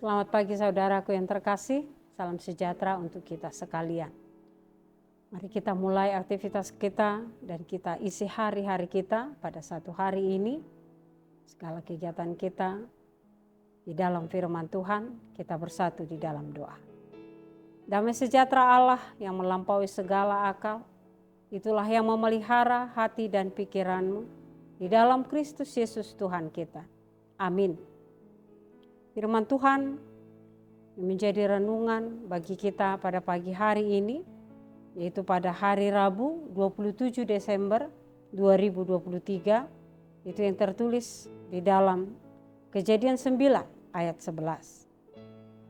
Selamat pagi saudaraku yang terkasih, salam sejahtera untuk kita sekalian. Mari kita mulai aktivitas kita dan kita isi hari-hari kita pada satu hari ini. Segala kegiatan kita di dalam firman Tuhan, kita bersatu di dalam doa. Damai sejahtera Allah yang melampaui segala akal, itulah yang memelihara hati dan pikiranmu di dalam Kristus Yesus Tuhan kita. Amin. Firman Tuhan yang menjadi renungan bagi kita pada pagi hari ini, yaitu pada hari Rabu 27 Desember 2023, itu yang tertulis di dalam Kejadian 9 ayat 11.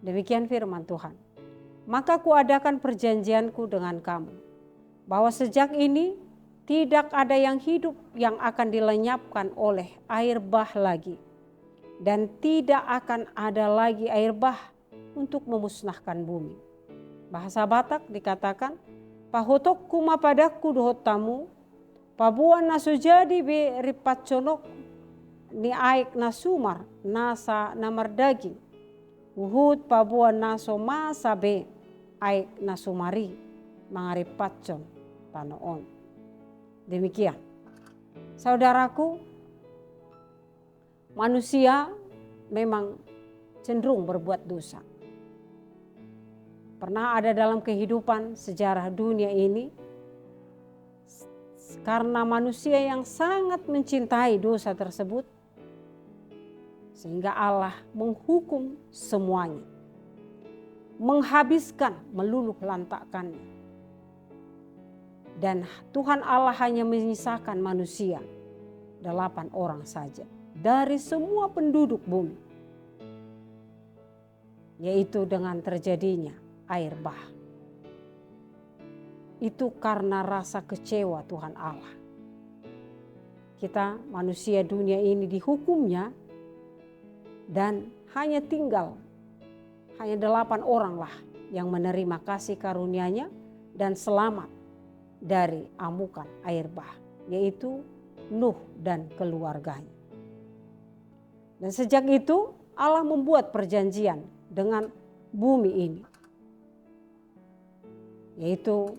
Demikian firman Tuhan. Maka kuadakan perjanjianku dengan kamu, bahwa sejak ini tidak ada yang hidup yang akan dilenyapkan oleh air bah lagi, dan tidak akan ada lagi air bah untuk memusnahkan bumi. Bahasa Batak dikatakan, pahotok kuma padaku dohotamu, pabuan naso jadi be ripaconok, ni aik nasumar nasa namar daging, uhud pabuan naso masa be aik nasumari, mangaripacon tanoon. Demikian. Saudaraku, manusia memang cenderung berbuat dosa. Pernah ada dalam kehidupan sejarah dunia ini, karena manusia yang sangat mencintai dosa tersebut, sehingga Allah menghukum semuanya, menghabiskan, meluluh lantakkannya. Dan Tuhan Allah hanya menyisakan manusia 8 orang saja dari semua penduduk bumi, yaitu dengan terjadinya air bah. Itu karena rasa kecewa Tuhan Allah. Kita manusia dunia ini dihukumnya, dan hanya 8 orang lah yang menerima kasih karunia-Nya dan selamat dari amukan air bah, yaitu Nuh dan keluarganya. Dan sejak itu Allah membuat perjanjian dengan bumi ini, yaitu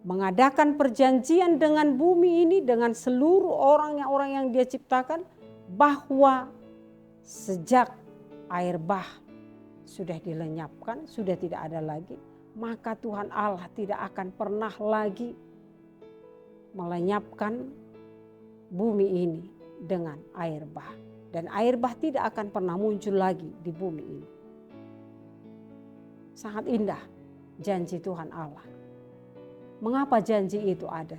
mengadakan perjanjian dengan bumi ini, dengan seluruh orang yang Dia ciptakan, bahwa sejak air bah sudah dilenyapkan, sudah tidak ada lagi, maka Tuhan Allah tidak akan pernah lagi melenyapkan bumi ini dengan air bah. Dan air bah tidak akan pernah muncul lagi di bumi ini. Sangat indah janji Tuhan Allah. Mengapa janji itu ada?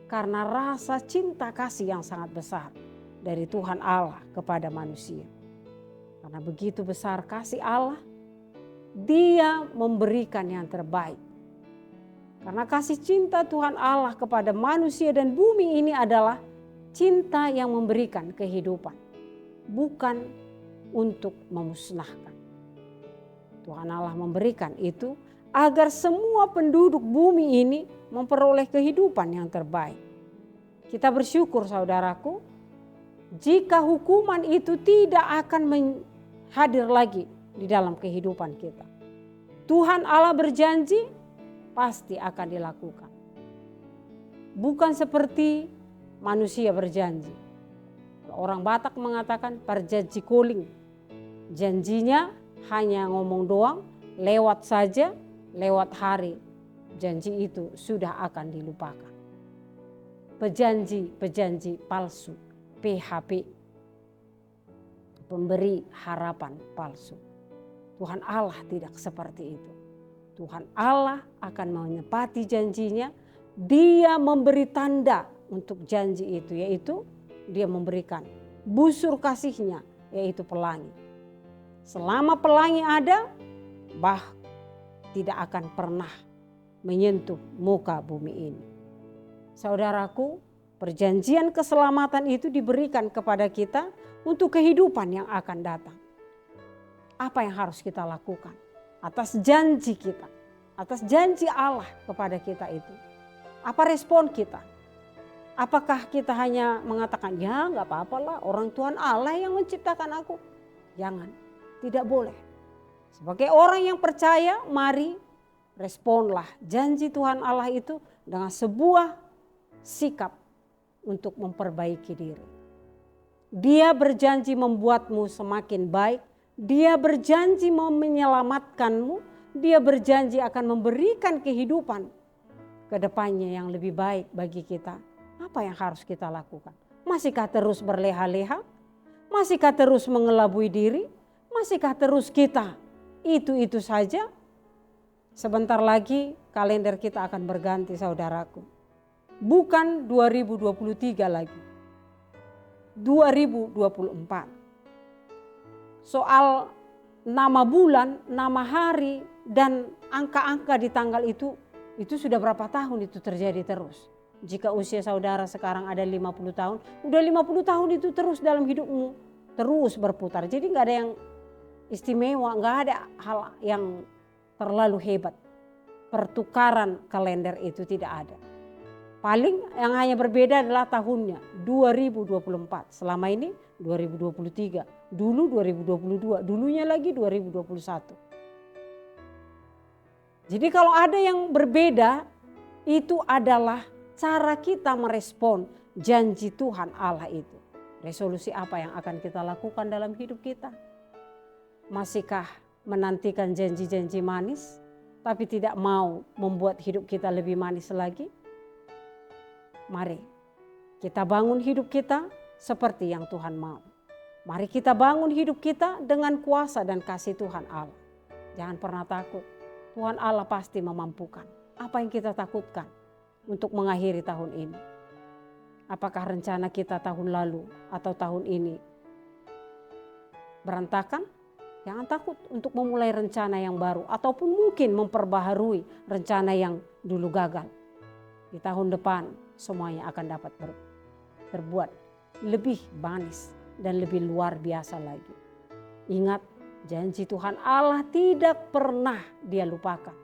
Karena rasa cinta kasih yang sangat besar dari Tuhan Allah kepada manusia. Karena begitu besar kasih Allah, Dia memberikan yang terbaik. Karena kasih cinta Tuhan Allah kepada manusia dan bumi ini adalah cinta yang memberikan kehidupan, bukan untuk memusnahkan. Tuhan Allah memberikan itu agar semua penduduk bumi ini memperoleh kehidupan yang terbaik. Kita bersyukur saudaraku, jika hukuman itu tidak akan hadir lagi di dalam kehidupan kita. Tuhan Allah berjanji pasti akan dilakukan. Bukan seperti manusia berjanji. Orang Batak mengatakan perjanji koling. Janjinya hanya ngomong doang, lewat saja, lewat hari. Janji itu sudah akan dilupakan. Pejanji palsu, PHP. Pemberi harapan palsu. Tuhan Allah tidak seperti itu. Tuhan Allah akan menepati janjinya. Dia memberi tanda untuk janji itu, yaitu Dia memberikan busur kasih-Nya, yaitu pelangi. Selama pelangi ada, bah tidak akan pernah menyentuh muka bumi ini. Saudaraku, perjanjian keselamatan itu diberikan kepada kita untuk kehidupan yang akan datang. Apa yang harus kita lakukan atas janji kita, atas janji Allah kepada kita itu? Apa respon kita? Apakah kita hanya mengatakan, ya gak apa-apalah, orang Tuhan Allah yang menciptakan aku? Jangan. Tidak boleh. Sebagai orang yang percaya, mari responlah janji Tuhan Allah itu dengan sebuah sikap untuk memperbaiki diri. Dia berjanji membuatmu semakin baik. Dia berjanji mau menyelamatkanmu. Dia berjanji akan memberikan kehidupan ke depannya yang lebih baik bagi kita. Apa yang harus kita lakukan? Masihkah terus berleha-leha? Masihkah terus mengelabui diri? Masihkah terus kita itu saja? Sebentar lagi kalender kita akan berganti, saudaraku. Bukan 2023 lagi. 2024. Soal nama bulan, nama hari, dan angka-angka di tanggal itu sudah berapa tahun itu terjadi terus. Jika usia saudara sekarang ada 50 tahun, udah 50 tahun itu terus dalam hidupmu, terus berputar. Jadi gak ada yang istimewa, gak ada hal yang terlalu hebat. Pertukaran kalender itu tidak ada. Paling yang hanya berbeda adalah tahunnya 2024. Selama ini 2023, dulu 2022, dulunya lagi 2021. Jadi kalau ada yang berbeda, itu adalah cara kita merespon janji Tuhan Allah itu. Resolusi apa yang akan kita lakukan dalam hidup kita? Masihkah menantikan janji-janji manis, tapi tidak mau membuat hidup kita lebih manis lagi? Mari kita bangun hidup kita seperti yang Tuhan mau. Mari kita bangun hidup kita dengan kuasa dan kasih Tuhan Allah. Jangan pernah takut, Tuhan Allah pasti memampukan. Apa yang kita takutkan untuk mengakhiri tahun ini? Apakah rencana kita tahun lalu atau tahun ini berantakan? Jangan takut untuk memulai rencana yang baru ataupun mungkin memperbaharui rencana yang dulu gagal. Di tahun depan semuanya akan dapat berbuat lebih manis dan lebih luar biasa lagi. Ingat, janji Tuhan Allah tidak pernah Dia lupakan.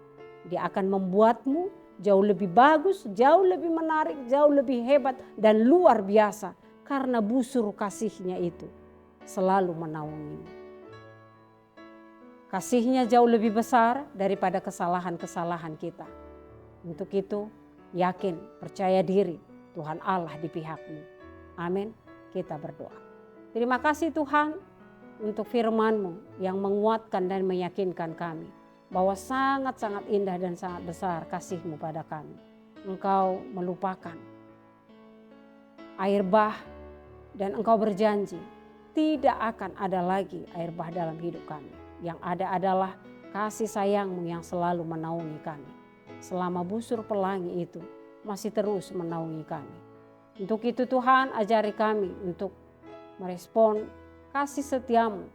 Dia akan membuatmu jauh lebih bagus, jauh lebih menarik, jauh lebih hebat dan luar biasa. Karena busur kasih-Nya itu selalu menaungimu. Kasih-Nya jauh lebih besar daripada kesalahan-kesalahan kita. Untuk itu, yakin, percaya diri, Tuhan Allah di pihakmu. Amin. Kita berdoa. Terima kasih Tuhan untuk firman-Mu yang menguatkan dan meyakinkan kami bahwa sangat-sangat indah dan sangat besar kasih-Mu pada kami. Engkau melupakan air bah dan Engkau berjanji tidak akan ada lagi air bah dalam hidup kami. Yang ada adalah kasih sayang-Mu yang selalu menaungi kami. Selama busur pelangi itu masih terus menaungi kami. Untuk itu Tuhan, ajari kami untuk merespon kasih setia-Mu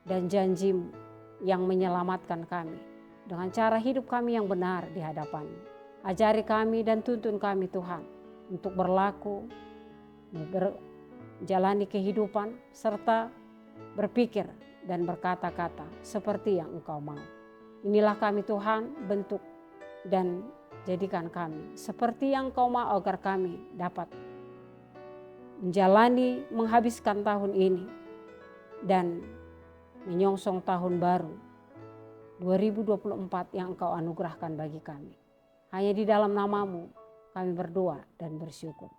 dan janji-Mu yang menyelamatkan kami dengan cara hidup kami yang benar di hadapan-Mu. Ajari kami dan tuntun kami Tuhan untuk berlaku, menjalani kehidupan serta berpikir dan berkata-kata seperti yang Engkau mau. Inilah kami Tuhan, bentuk dan jadikan kami seperti yang Engkau mau agar kami dapat menjalani, menghabiskan tahun ini dan menyongsong tahun baru 2024 yang Engkau anugerahkan bagi kami. Hanya di dalam nama-Mu kami berdoa dan bersyukur.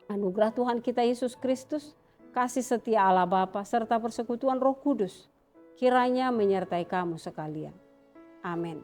Anugerah Tuhan kita Yesus Kristus, kasih setia Allah Bapa serta persekutuan Roh Kudus kiranya menyertai kamu sekalian. Amin.